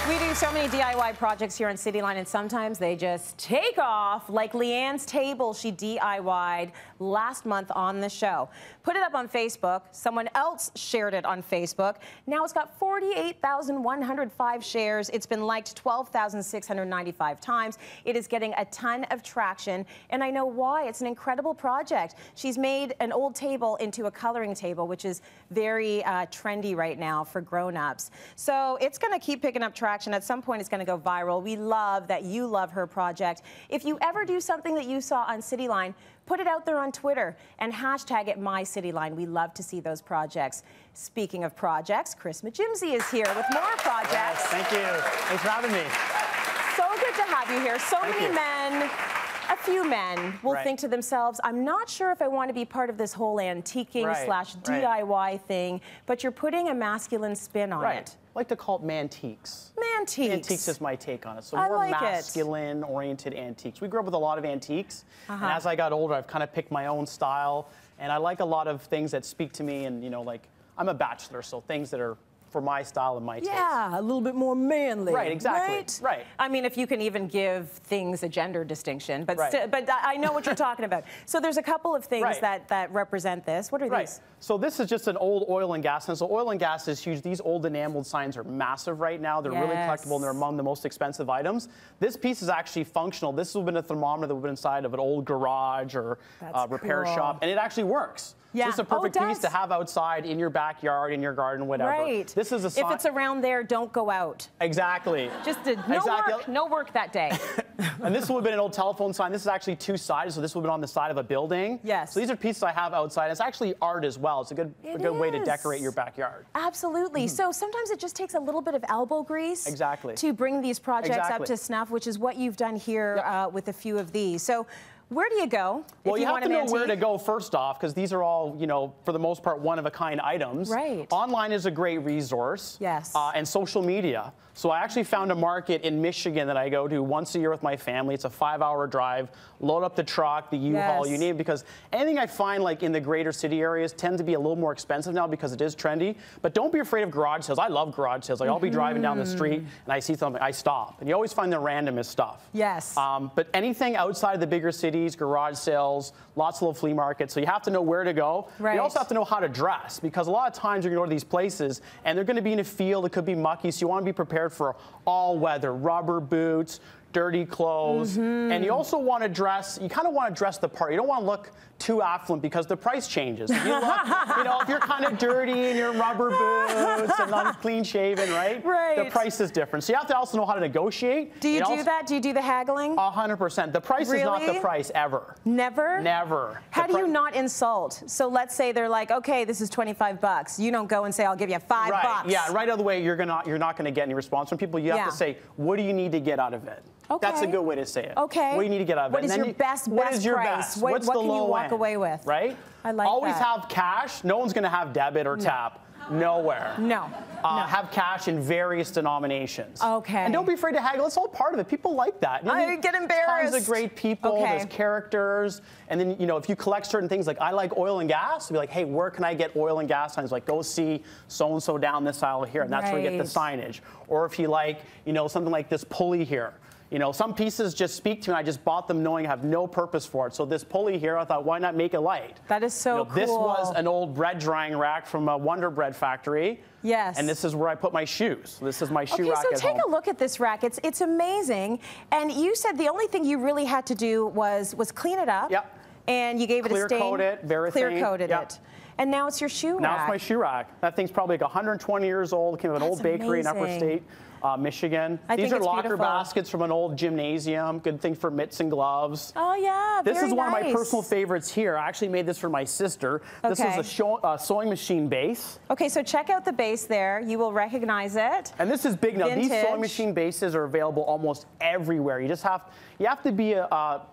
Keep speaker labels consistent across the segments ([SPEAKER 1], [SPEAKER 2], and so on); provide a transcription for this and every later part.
[SPEAKER 1] We do so many DIY projects here on Cityline, and sometimes they just take off, like Leanne's table she DIY'd last month on the show. Put it up on Facebook. Someone else shared it on Facebook. Now it's got 48,105 shares. It's been liked 12,695 times. It is getting a ton of traction, and I know why. It's an incredible project. She's made an old table into a coloring table, which is very trendy right now for grown-ups. So it's going to keep picking up traction. At some point, it's going to go viral. We love that you love her project. If you ever do something that you saw on Cityline, put it out there on Twitter and hashtag it MyCityline. We love to see those projects. Speaking of projects, Chris McGimsie is here with more projects.
[SPEAKER 2] Yes, thank you. Thanks for having me.
[SPEAKER 1] So good to have you here. So many men. A few men will think to themselves, I'm not sure if I want to be part of this whole antiquing slash DIY thing, but you're putting a masculine spin on it.
[SPEAKER 2] I like to call it mantiques.
[SPEAKER 1] Mantiques.
[SPEAKER 2] Antiques is my take on it. So more masculine-oriented antiques. We grew up with a lot of antiques, and as I got older, I've kind of picked my own style, and I like a lot of things that speak to me, and, you know, like, I'm a bachelor, so things that are for my style and my taste.
[SPEAKER 1] Yeah, a little bit more manly.
[SPEAKER 2] Right, exactly. Right.
[SPEAKER 1] I mean, if you can even give things a gender distinction, but but I know what you're talking about. So there's a couple of things that represent this. What are these?
[SPEAKER 2] So this is just an old oil and gas. And so oil and gas is huge. These old enameled signs are massive right now. They're really collectible, and they're among the most expensive items. This piece is actually functional. This has been a thermometer that would have been inside of an old garage or repair shop, and it actually works. Yeah. So it's a perfect piece to have outside in your backyard, in your garden, whatever.
[SPEAKER 1] Right.
[SPEAKER 2] This is a sign.
[SPEAKER 1] If it's around there, don't go out.
[SPEAKER 2] Exactly.
[SPEAKER 1] Just no work that day.
[SPEAKER 2] And this would have been an old telephone sign. This is actually two-sided, so this would have been on the side of a building.
[SPEAKER 1] Yes.
[SPEAKER 2] So these are pieces I have outside. It's actually art as well. It's a good way to decorate your backyard.
[SPEAKER 1] Absolutely. So sometimes it just takes a little bit of elbow grease to bring these projects up to snuff, which is what you've done here with a few of these. So where do you go?
[SPEAKER 2] Well, you have to know where to go first off, because these are all, you know, for the most part, one-of-a-kind items.
[SPEAKER 1] Right.
[SPEAKER 2] Online is a great resource.
[SPEAKER 1] Yes.
[SPEAKER 2] And social media. So I actually found a market in Michigan that I go to once a year with my family. It's a 5-hour drive. Load up the truck, the U-Haul, you need it, because anything I find like in the greater city areas tend to be a little more expensive now because it is trendy. But don't be afraid of garage sales. I love garage sales. Like I'll be driving down the street and I see something, I stop. And you always find the randomest stuff.
[SPEAKER 1] Yes.
[SPEAKER 2] But anything outside of the bigger cities, garage sales, lots of little flea markets. So you have to know where to go. Right. You also have to know how to dress, because a lot of times you're going to go to these places and they're going to be in a field. It could be mucky. So you want to be prepared for all weather, rubber boots, dirty clothes, and you also want to dress, you kind of want to dress the part. You don't want to look too affluent because the price changes. If you look, you know, if you're kind of dirty and you're in rubber boots and unclean shaven, right? The price is different. So you have to also know how to negotiate.
[SPEAKER 1] Do you do that? Do you do the haggling?
[SPEAKER 2] 100%. The price is not the price ever.
[SPEAKER 1] Never?
[SPEAKER 2] Never.
[SPEAKER 1] How do you not insult? So let's say they're like, okay, this is 25 bucks. You don't go and say, I'll give you $5 bucks.
[SPEAKER 2] Yeah, right out of the way, you're not going to get any response from people. You have to say, what do you need to get out of it?
[SPEAKER 1] Okay.
[SPEAKER 2] That's a good way to say it.
[SPEAKER 1] Okay.
[SPEAKER 2] What do you need to get out of it?
[SPEAKER 1] What is your best price?
[SPEAKER 2] What's the low end?
[SPEAKER 1] What can you walk away with?
[SPEAKER 2] Right?
[SPEAKER 1] I like
[SPEAKER 2] Always have cash. No one's going to have debit or tap. Nowhere.
[SPEAKER 1] No.
[SPEAKER 2] Have cash in various denominations.
[SPEAKER 1] Okay.
[SPEAKER 2] And don't be afraid to haggle. It's all part of it. People like that.
[SPEAKER 1] I get embarrassed.
[SPEAKER 2] Tons of great people. There's characters. And then, you know, if you collect certain things, like I like oil and gas, be like, hey, where can I get oil and gas signs? Like, go see so-and-so down this aisle here. And that's where you get the signage. Or if you like, you know, something like this pulley here. You know, some pieces just speak to me. I just bought them knowing I have no purpose for it. So this pulley here, I thought, why not make it light?
[SPEAKER 1] That is so cool.
[SPEAKER 2] This was an old bread drying rack from a Wonder Bread factory.
[SPEAKER 1] Yes.
[SPEAKER 2] And this is where I put my shoes. This is my shoe rack at home.
[SPEAKER 1] So take a look at this rack. It's amazing. And you said the only thing you really had to do was clean it up.
[SPEAKER 2] Yep.
[SPEAKER 1] And you gave it a stain.
[SPEAKER 2] Clear-coat it, Verathane.
[SPEAKER 1] Clear-coated it. And now it's your shoe rack.
[SPEAKER 2] Now it's my shoe rack. That thing's probably like 120 years old. It came from an old bakery in Upper State, Michigan. These are locker baskets from an old gymnasium. Good thing for mitts and gloves.
[SPEAKER 1] Oh, yeah,
[SPEAKER 2] This is one of my personal favorites here. I actually made this for my sister. This is a sewing machine base. Okay,
[SPEAKER 1] so check out the base there. You will recognize it.
[SPEAKER 2] And this is big now. These sewing machine bases are available almost everywhere. You just have to be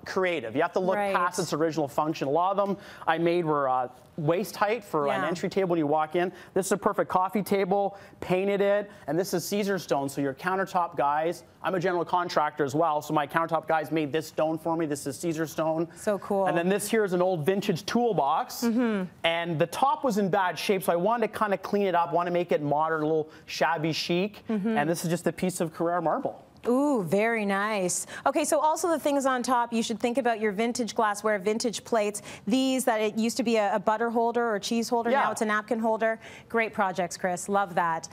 [SPEAKER 2] creative. You have to look past its original function. A lot of them I made were waist height for an entry table when you walk in. This is a perfect coffee table, painted it, and this is Caesar stone, so your countertop guys, I'm a general contractor as well, so my countertop guys made this stone for me. This is Caesar stone.
[SPEAKER 1] So cool.
[SPEAKER 2] And then this here is an old vintage toolbox. And the top was in bad shape, so I wanted to kind of clean it up, want to make it modern, a little shabby chic. And this is just a piece of Carrara marble.
[SPEAKER 1] Ooh, very nice. Okay, so also the things on top, you should think about your vintage glassware, vintage plates. These that it used to be a butter holder or cheese holder, now it's a napkin holder. Great projects, Chris. Love that.